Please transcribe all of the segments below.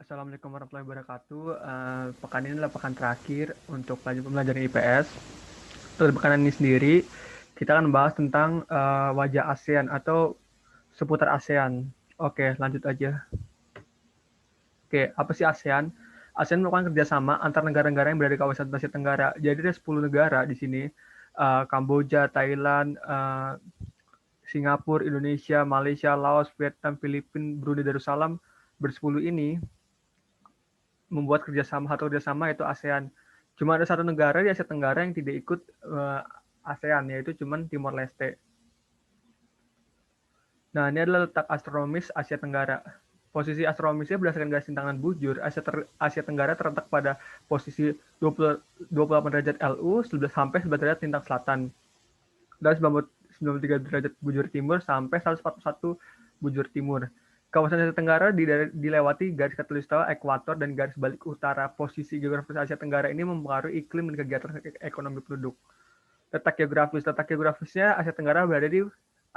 Assalamualaikum warahmatullahi wabarakatuh. Pekan ini adalah pekan terakhir untuk pembelajaran IPS. Untuk pekan ini sendiri, kita akan membahas tentang wajah ASEAN atau seputar ASEAN. Oke, lanjut aja. Oke, apa sih ASEAN? ASEAN merupakan kerjasama antar negara-negara yang berada di kawasan Asia Tenggara. Jadi ada 10 negara di sini. Kamboja, Thailand, Singapura, Indonesia, Malaysia, Laos, Vietnam, Filipina, Brunei Darussalam bersepuluh ini membuat kerjasama yaitu ASEAN. Cuma ada satu negara di Asia Tenggara yang tidak ikut ASEAN, yaitu cuman Timor Leste. Nah, ini adalah letak astronomis Asia Tenggara. Posisi astronomisnya berdasarkan garis tangan bujur, Asia Tenggara terletak pada posisi 28 derajat LU sampai 11 derajat lintang selatan, dan 93 derajat bujur timur sampai 141 bujur timur. Kawasan Asia Tenggara dilewati garis khatulistiwa ekuator dan garis balik utara. Posisi geografis Asia Tenggara ini mempengaruhi iklim dan kegiatan ekonomi penduduk. Letak geografisnya Asia Tenggara berada di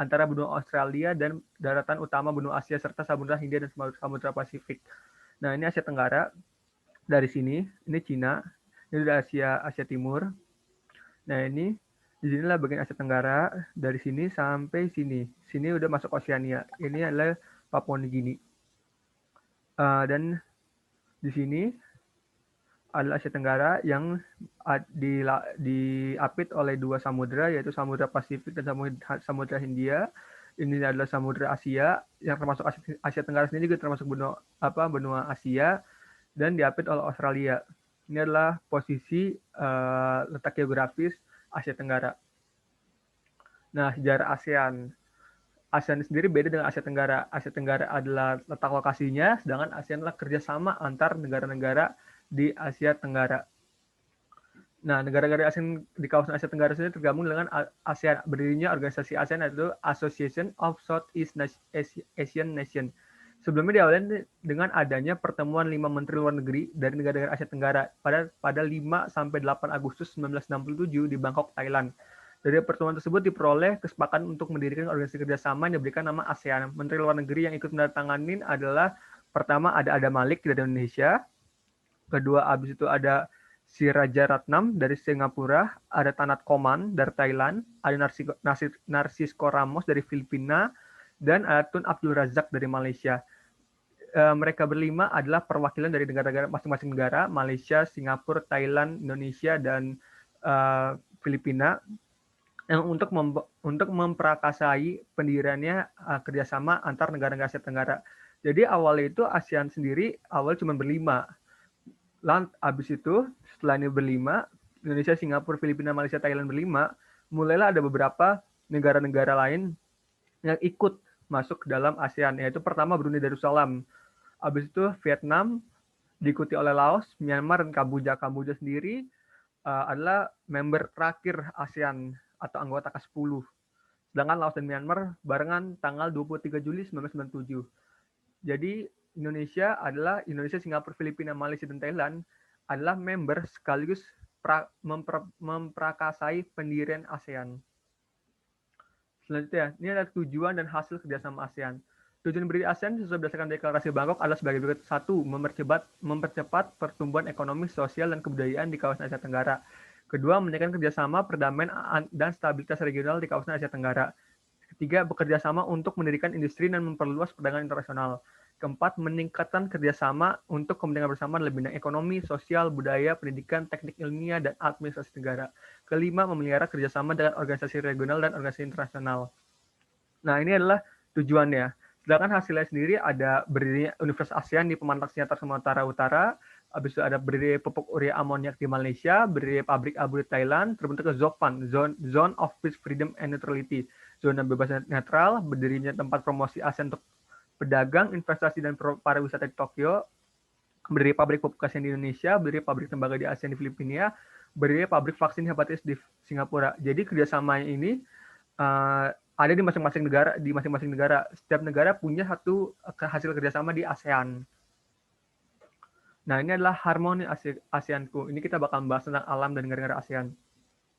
antara benua Australia dan daratan utama benua Asia serta Samudra Hindia dan Samudra Pasifik. Nah, ini Asia Tenggara. Dari sini, ini Cina, ini udah Asia Timur. Nah, ini di sinilah bagian Asia Tenggara, dari sini sampai sini. Sini udah masuk Oceania. Ini adalah Papua Nugini. Dan di sini adalah Asia Tenggara yang diapit oleh dua samudra, yaitu Samudra Pasifik dan Samudra Hindia. Ini adalah Samudra Asia, yang termasuk Asia Tenggara sendiri juga termasuk benua Asia, dan diapit oleh Australia. Ini adalah posisi letak geografis Asia Tenggara. Nah, sejarah ASEAN. ASEAN sendiri beda dengan Asia Tenggara. Asia Tenggara adalah letak lokasinya, sedangkan ASEAN adalah kerjasama antar negara-negara di Asia Tenggara. Nah, negara-negara ASEAN di kawasan Asia Tenggara sendiri tergabung dengan ASEAN. Berdirinya organisasi ASEAN yaitu Association of Southeast Asian Nations. Sebelumnya diawali dengan adanya pertemuan 5 menteri luar negeri dari negara-negara Asia Tenggara pada 5 sampai 8 Agustus 1967 di Bangkok, Thailand. Dari pertemuan tersebut diperoleh kesepakatan untuk mendirikan organisasi kerjasama yang diberikan nama ASEAN. Menteri luar negeri yang ikut menandatangani adalah pertama ada Adam Malik dari Indonesia, kedua abis itu ada si Raja Ratnam dari Singapura, ada Tanat Koman dari Thailand, ada Narcisco Ramos dari Filipina, dan ada Tun Abdul Razak dari Malaysia. Mereka berlima adalah perwakilan dari negara-negara masing-masing negara, Malaysia, Singapura, Thailand, Indonesia, dan Filipina, yang untuk memperakasai pendiriannya kerjasama antar negara-negara Asia Tenggara. Jadi awalnya itu ASEAN sendiri awal cuma berlima. Habis itu setelah ini berlima, Indonesia, Singapura, Filipina, Malaysia, Thailand berlima, mulailah ada beberapa negara-negara lain yang ikut masuk ke dalam ASEAN, yaitu pertama Brunei Darussalam. Habis itu Vietnam, diikuti oleh Laos, Myanmar, dan Kamboja. Kamboja sendiri adalah member terakhir ASEAN atau anggota ke-10. Sedangkan Laos dan Myanmar barengan tanggal 23 Juli 1997. Jadi Indonesia, Singapura, Filipina, Malaysia, dan Thailand adalah member sekaligus memperakasai pendirian ASEAN. Selanjutnya, ini adalah tujuan dan hasil kerjasama ASEAN. Tujuan berdiri ASEAN sesuai berdasarkan deklarasi Bangkok adalah sebagai berikut. 1. Mempercepat pertumbuhan ekonomi, sosial, dan kebudayaan di kawasan Asia Tenggara. Kedua, meningkatkan kerjasama, perdamaian, dan stabilitas regional di kawasan Asia Tenggara. Ketiga, bekerja sama untuk mendirikan industri dan memperluas perdagangan internasional. Keempat, meningkatkan kerjasama untuk kepentingan bersama dalam bidang ekonomi, sosial, budaya, pendidikan, teknik ilmiah, dan administrasi negara. Kelima, memelihara kerjasama dengan organisasi regional dan organisasi internasional. Nah, ini adalah tujuannya. Sedangkan hasilnya sendiri ada berdirinya Universitas ASEAN di Pematang Siantar, Sumatera Utara, habis itu ada berdiri pupuk urea amoniak di Malaysia, berdiri pabrik abu di Thailand, terbentuknya ZOFAN, Zone of Peace, Freedom, and Neutrality, zona bebas netral, berdirinya tempat promosi ASEAN untuk pedagang, investasi, dan pariwisata di Tokyo, berdiri pabrik pupuk ASEAN di Indonesia, berdiri pabrik tembaga di ASEAN di Filipina, berdiri pabrik vaksin hepatitis di Singapura. Jadi kerjasamanya ini ada di masing-masing negara. Setiap negara punya satu hasil kerjasama di ASEAN. Nah, ini adalah harmoni ASEANku. Ini kita bakal membahas tentang alam dan negara-negara ASEAN.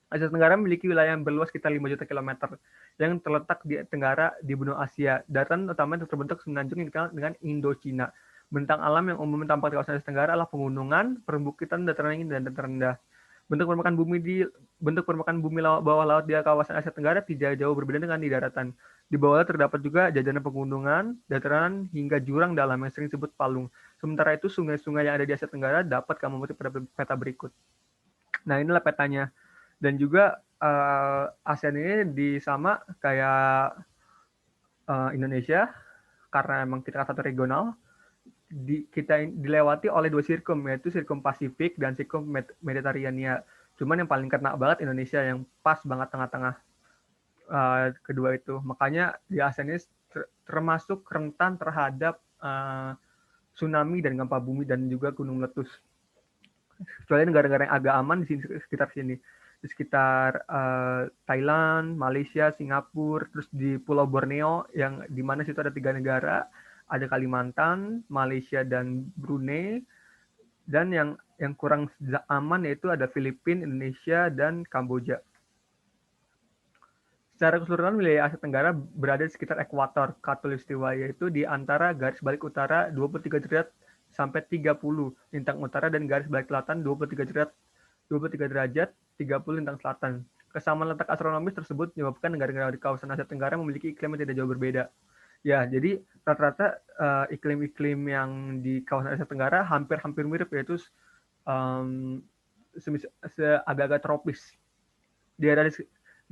Asia Tenggara memiliki wilayah yang berluas sekitar 5 juta kilometer yang terletak di Tenggara di benua Asia. Daratan utamanya terbentuk semenanjung yang dikenal dengan Indochina. Bentang alam yang umumnya tampak di kawasan Asia Tenggara adalah pegunungan, perbukitan, dataran tinggi, dan dataran rendah. Bentuk permukaan bumi bawah laut di kawasan Asia Tenggara tidak jauh berbeda dengan di daratan. Di bawah laut terdapat juga jajaran pegunungan, dataran hingga jurang dalam yang sering disebut palung. Sementara itu sungai-sungai yang ada di Asia Tenggara dapat kamu amati pada peta berikut. Nah, inilah petanya. Dan juga ASEAN ini disama kayak Indonesia, karena emang kita satu regional, kita dilewati oleh dua sirkum, yaitu sirkum Pasifik dan sirkum Mediterania. Cuman yang paling kena banget Indonesia, yang pas banget tengah-tengah kedua itu. Makanya di ASEAN ini termasuk rentan terhadap tsunami dan gempa bumi dan juga gunung meletus. Kecuali negara-negara yang agak aman di sini, sekitar sini. Di sekitar Thailand, Malaysia, Singapura, terus di Pulau Borneo, yang di mana situ ada 3 negara, ada Kalimantan, Malaysia, dan Brunei. Dan yang kurang aman yaitu ada Filipina, Indonesia, dan Kamboja. Secara keseluruhan wilayah Asia Tenggara berada di sekitar ekuator khatulistiwa, yaitu di antara garis balik utara 23 derajat sampai 30 lintang utara dan garis balik selatan 23 derajat 30 lintang selatan. Kesamaan letak astronomis tersebut menyebabkan negara-negara di kawasan Asia Tenggara memiliki iklim yang tidak jauh berbeda. Ya, jadi rata-rata iklim-iklim yang di kawasan Asia Tenggara hampir-hampir mirip, yaitu agak-agak tropis. Di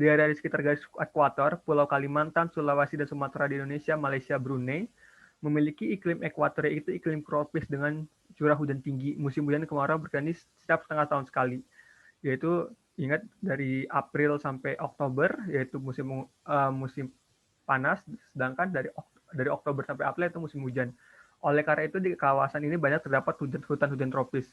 area di sekitar garis ekuator, Pulau Kalimantan, Sulawesi, dan Sumatera di Indonesia, Malaysia, Brunei, memiliki iklim ekuator, yaitu iklim tropis dengan curah hujan tinggi. Musim hujan kemarau berganti setiap setengah tahun sekali. Yaitu, ingat, dari April sampai Oktober, yaitu musim panas, sedangkan dari Oktober sampai April itu musim hujan. Oleh karena itu, di kawasan ini banyak terdapat hutan-hujan tropis.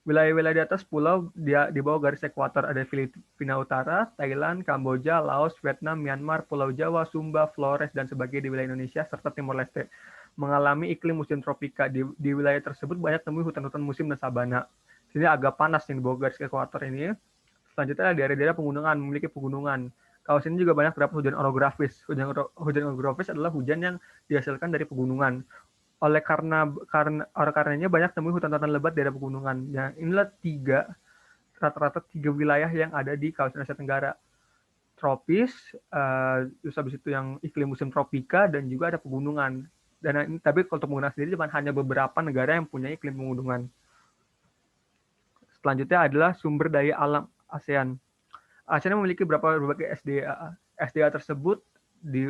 Wilayah-wilayah di atas pulau di bawah garis ekuator ada Filipina Utara, Thailand, Kamboja, Laos, Vietnam, Myanmar, Pulau Jawa, Sumba, Flores, dan sebagainya di wilayah Indonesia, serta Timor Leste. Mengalami iklim musim tropika. Di wilayah tersebut banyak temui hutan-hutan musim dan sabana. Sini agak panas yang di bawah garis ekuator ini. Selanjutnya ada daerah-daerah pegunungan, memiliki pegunungan. Kawasan ini juga banyak terdapat hujan orografis. Hujan orografis adalah hujan yang dihasilkan dari pegunungan. Karenanya banyak temui hutan-hutan lebat di daerah pegunungan. Ya, inilah rata-rata tiga wilayah yang ada di kawasan Asia Tenggara. Tropis, terus habis itu yang iklim musim tropika, dan juga ada pegunungan. Tapi kalau untuk pegunungan sendiri cuma hanya beberapa negara yang punya iklim pegunungan. Selanjutnya adalah sumber daya alam ASEAN. ASEAN memiliki berbagai SDA. SDA tersebut di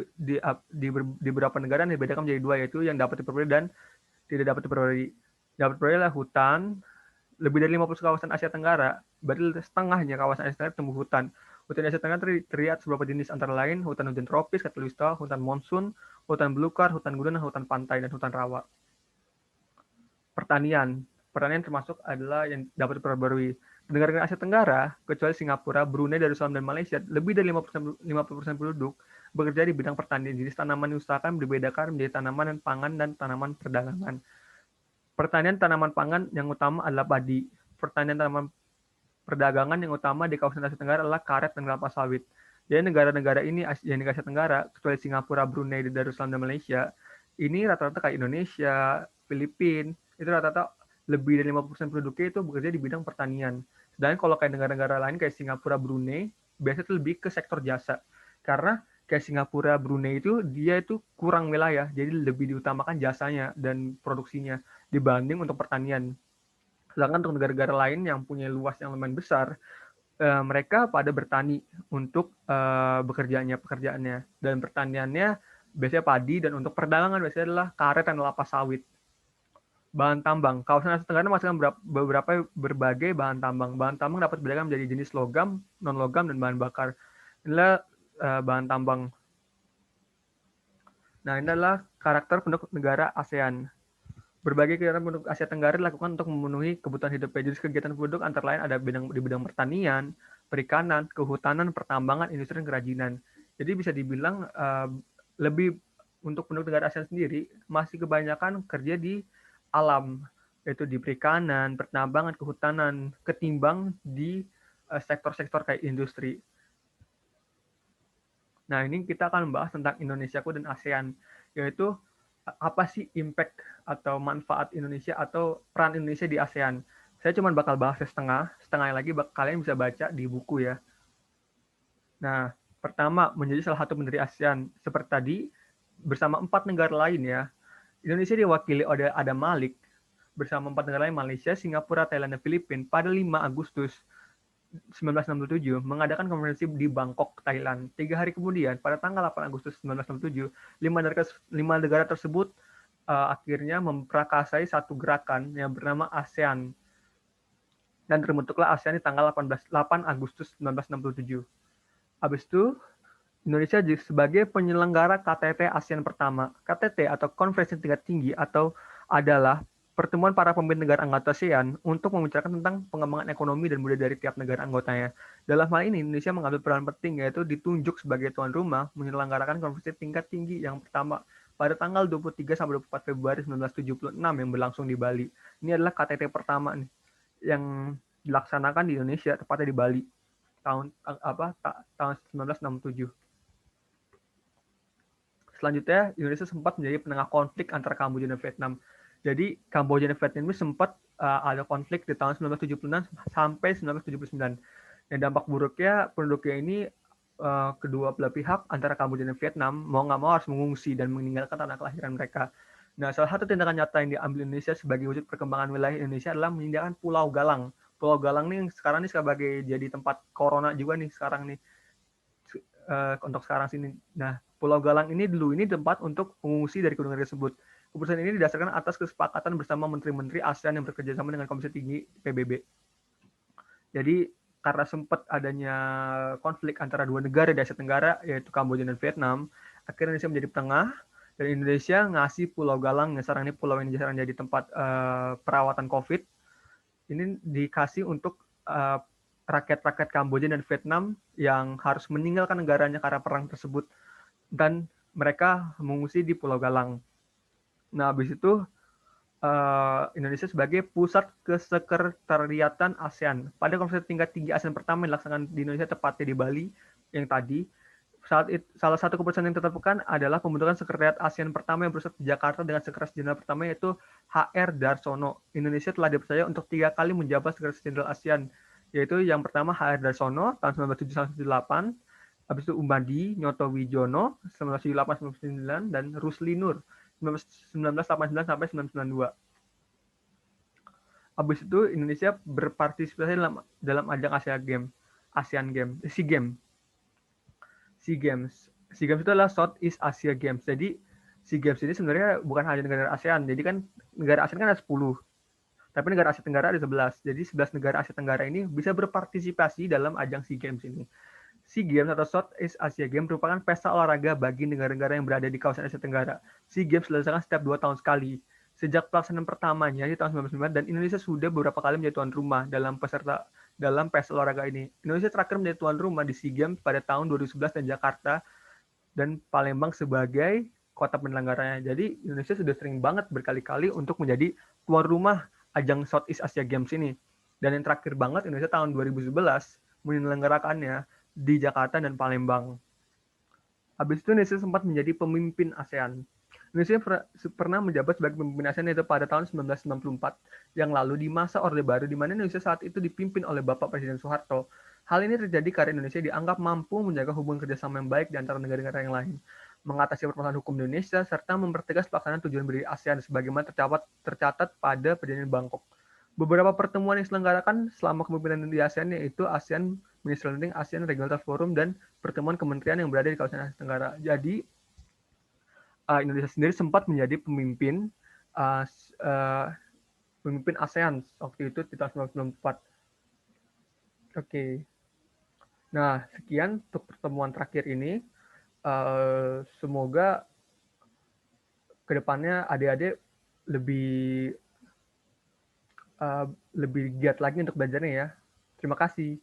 beberapa negara dibedakan menjadi dua, yaitu yang dapat diperoleh dan tidak dapat diperoleh. Dapat diperoleh adalah hutan. Lebih dari 50 kawasan Asia Tenggara, berarti setengahnya kawasan Asia Tenggara tumbuh hutan. Hutan Asia Tenggara terlihat beberapa jenis, antara lain hutan hujan tropis, khatulistiwa, hutan monsun, hutan belukar, hutan gurun, hutan pantai, dan hutan rawa. Pertanian termasuk adalah yang dapat diperbarui. Negara-negara Asia Tenggara, kecuali Singapura, Brunei, Darussalam, dan Malaysia, lebih dari 50% penduduk bekerja di bidang pertanian. Jenis tanaman yang diusahakan dibedakan menjadi tanaman pangan dan tanaman perdagangan. Pertanian tanaman pangan yang utama adalah padi. Pertanian tanaman perdagangan yang utama di kawasan Asia Tenggara adalah karet dan kelapa sawit. Jadi negara-negara ini yang di Asia Tenggara, kecuali Singapura, Brunei, Darussalam, dan Malaysia, ini rata-rata kayak Indonesia, Filipina, itu rata-rata lebih dari 50% penduduknya itu bekerja di bidang pertanian. Sedangkan kalau kayak negara-negara lain kayak Singapura, Brunei, biasanya itu lebih ke sektor jasa. Karena kayak Singapura, Brunei itu dia itu kurang wilayah, jadi lebih diutamakan jasanya dan produksinya dibanding untuk pertanian. Sedangkan untuk negara-negara lain yang punya luas yang lumayan besar, mereka pada bertani untuk pekerjaannya. Dan pertaniannya biasanya padi, dan untuk perdagangan biasanya adalah karet dan kelapa sawit. Bahan tambang. Kawasan Asia Tenggara menghasilkan beberapa berbagai bahan tambang. Bahan tambang dapat dibedakan menjadi jenis logam, non-logam, dan bahan bakar. Inilah bahan tambang. Nah, ini adalah karakter penduduk negara ASEAN. Berbagai kegiatan penduduk Asia Tenggara dilakukan untuk memenuhi kebutuhan hidupnya. Jadi kegiatan penduduk antara lain ada di bidang pertanian, perikanan, kehutanan, pertambangan, industri, dan kerajinan. Jadi bisa dibilang lebih untuk penduduk negara ASEAN sendiri masih kebanyakan kerja di alam, yaitu di perikanan, pertambangan, kehutanan, ketimbang di sektor-sektor kayak industri. Nah, ini kita akan membahas tentang Indonesiaku dan ASEAN, yaitu apa sih impact atau manfaat Indonesia atau peran Indonesia di ASEAN. Saya cuma bakal bahas setengah, setengah lagi kalian bisa baca di buku ya. Nah, pertama, menjadi salah satu menteri ASEAN. Seperti tadi, bersama 4 negara lain ya. Indonesia diwakili oleh Adam Malik, bersama 4 negara lain, Malaysia, Singapura, Thailand, dan Filipina, pada 5 Agustus 1967 mengadakan konferensi di Bangkok, Thailand. 3 hari kemudian, pada tanggal 8 Agustus 1967, 5 negara tersebut akhirnya memprakarsai satu gerakan yang bernama ASEAN. Dan terbentuklah ASEAN di tanggal 8 Agustus 1967. Habis itu, Indonesia sebagai penyelenggara KTT ASEAN pertama. KTT atau Konferensi Tingkat Tinggi atau adalah pertemuan para pemimpin negara anggota ASEAN untuk membicarakan tentang pengembangan ekonomi dan budaya dari tiap negara anggotanya. Dalam hal ini, Indonesia mengambil peran penting yaitu ditunjuk sebagai tuan rumah menyelenggarakan konferensi tingkat tinggi yang pertama pada tanggal 23 sampai 24 Februari 1976 yang berlangsung di Bali. Ini adalah KTT pertama nih yang dilaksanakan di Indonesia, tepatnya di Bali tahun 1967. Selanjutnya, Indonesia sempat menjadi penengah konflik antara Kamboja dan Vietnam. Jadi, Kamboja dan Vietnam ini sempat ada konflik di tahun 1976 sampai 1979. Dan dampak buruknya penduduknya ini kedua belah pihak antara Kamboja dan Vietnam mau nggak mau harus mengungsi dan meninggalkan tanah kelahiran mereka. Nah, salah satu tindakan nyata yang diambil Indonesia sebagai wujud perkembangan wilayah Indonesia adalah menyediakan Pulau Galang. Pulau Galang nih sekarang ini sebagai jadi tempat corona juga nih sekarang nih untuk sekarang sini. Nah, Pulau Galang ini dulu ini tempat untuk pengungsi dari gunung tersebut. Keputusan ini didasarkan atas kesepakatan bersama menteri-menteri ASEAN yang bekerja sama dengan Komisi Tinggi PBB. Jadi karena sempat adanya konflik antara dua negara di Asia Tenggara, yaitu Kamboja dan Vietnam, akhirnya Indonesia menjadi tengah, dan Indonesia ngasih Pulau Galang, yang sekarang ini pulau yang sekarang jadi tempat perawatan COVID, ini dikasih untuk rakyat-rakyat Kamboja dan Vietnam yang harus meninggalkan negaranya karena perang tersebut, dan mereka mengungsi di Pulau Galang. Nah, habis itu Indonesia sebagai pusat kesekretariatan ASEAN. Pada konferensi tingkat tinggi ASEAN pertama yang dilaksanakan di Indonesia, tepatnya di Bali, yang tadi, salah satu keputusan yang ditetapkan adalah pembentukan sekretariat ASEAN pertama yang berpusat di Jakarta dengan sekretaris jenderal pertama yaitu HR Darsono. Indonesia telah dipercaya untuk 3 kali menjabat sekretaris jenderal ASEAN, yaitu yang pertama HR Darsono tahun 1978, habis itu Umbandi Nyoto Wijono 1978-1999, dan Rusli Nur 1989 sampai 1992. Habis itu Indonesia berpartisipasi dalam ajang ASEAN Games, SEA Games. SEA Games. SEA Games itu adalah Southeast Asia Games. Jadi SEA Games ini sebenarnya bukan hanya negara ASEAN. Jadi kan negara ASEAN kan ada 10. Tapi negara Asia Tenggara ada 11. Jadi 11 negara Asia Tenggara ini bisa berpartisipasi dalam ajang SEA Games ini. SEA Games atau Southeast Asia Games merupakan pesta olahraga bagi negara-negara yang berada di kawasan Asia Tenggara. SEA Games dilaksanakan setiap 2 tahun sekali. Sejak pelaksanaan pertamanya di tahun 1999 dan Indonesia sudah beberapa kali menjadi tuan rumah dalam pesta olahraga ini. Indonesia terakhir menjadi tuan rumah di SEA Games pada tahun 2011 dan Jakarta dan Palembang sebagai kota penyelenggaranya. Jadi Indonesia sudah sering banget berkali-kali untuk menjadi tuan rumah ajang Southeast Asia Games ini. Dan yang terakhir banget Indonesia tahun 2011 menyelenggarakannya di Jakarta dan Palembang. Habis itu Indonesia sempat menjadi pemimpin ASEAN. Indonesia pernah menjabat sebagai pemimpin ASEAN itu pada tahun 1994 yang lalu di masa Orde Baru, di mana Indonesia saat itu dipimpin oleh Bapak Presiden Soeharto. Hal ini terjadi karena Indonesia dianggap mampu menjaga hubungan kerjasama yang baik di antara negara-negara yang lain, mengatasi permasalahan hukum di Indonesia, serta mempertegas pelaksanaan tujuan berdiri ASEAN sebagaimana tercatat pada perjanjian Bangkok. Beberapa pertemuan yang diselenggarakan selama kepemimpinan di ASEAN yaitu ASEAN Ministerial Meeting, ASEAN Regulator Forum, dan pertemuan kementerian yang berada di kawasan Asia Tenggara. Jadi Indonesia sendiri sempat menjadi pemimpin ASEAN waktu itu di tahun 1994. Oke. Nah, sekian untuk pertemuan terakhir ini. Semoga kedepannya adik-adik lebih giat lagi untuk belajarnya ya. Terima kasih.